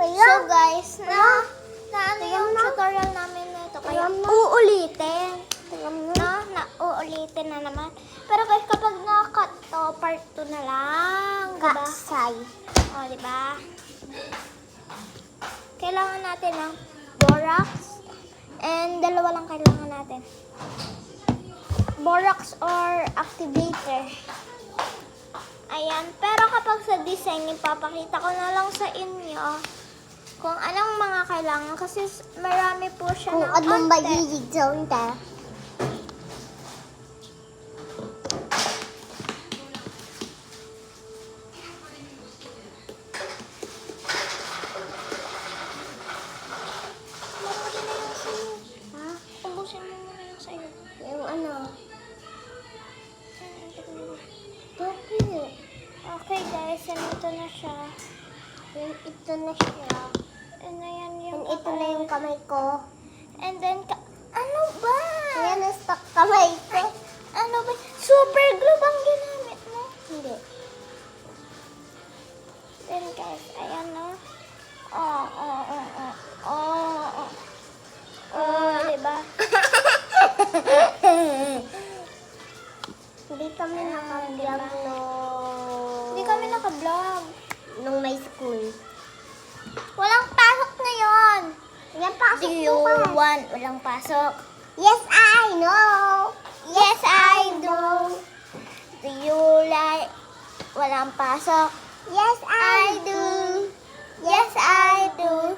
So guys, na ano yung tutorial namin nito. Kaya uulitin. Uulitin na naman. Pero guys, kapag na-cut to, part 2 na lang. Diba? O, diba? Kailangan natin ng borax. And dalawa lang kailangan natin. Borax or activator. Ayan. Pero kapag sa design, ipapakita ko na lang sa inyo kung anong mga kailangan. Kasi marami po siya ng konti. Kung anong magiging zone ta. Ubusin mo muna yung sa'yo. Yung ano? Okay guys, nandito na siya. Yung ito na siya. And ayan yung Yung ito na yung kamay ko. And then, ano ba? Ayan na stuck kamay ko. Ano ba? Super glue bang ginamit mo? Hindi. Then guys, ayan na. Diba? Hindi kami naka-vlog Hindi kami naka-vlog. nung may school. Walang pasok na yon. Yan pasok Do you want walang pasok? Yes, I know. Yes, I do. Do you like walang pasok? Yes, I do. Yes, I do.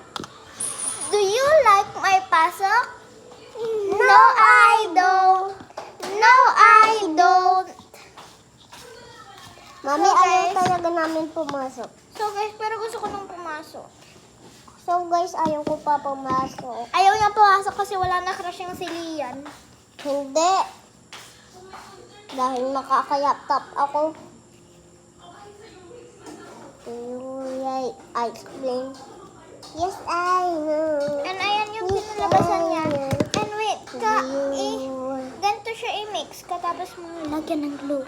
Do you like my pasok? No, I don't. No, I don't. Mami, So, ayaw guys, talaga namin pumasok. So guys, pero gusto ko nang pumasok. So guys, ayaw ko pa pumasok. Ayaw niya pumasok kasi wala na crush yung si Lian. Hindi. Dahil makaka-laptop ako. Do you like ice cream? Yes, I know. And ayan yung pinalabasan niya. And wait, you... ganito siya i-mix. Katapos mo lagyan ng glue.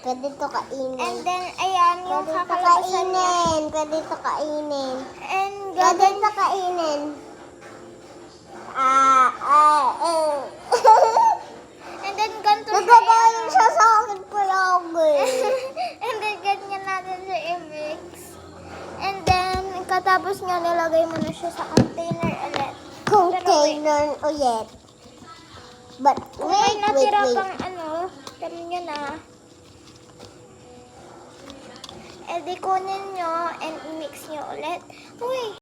Pwede to kainin. And then, ayan yung Pwede to kakalabasan niya. kainin. Pwede to kainin. And Pwede gagawin to kainin. And then, ganito siya Nagagaling siya sa akin palagi. And then, ganyan natin siya i-mix. And then, katapos nga, nilagay mo na siya sa container ulit. Container ulit. But Kung may natira wait. pang tama nyo na. E di kunin nyo and i-mix nyo ulit. Uy!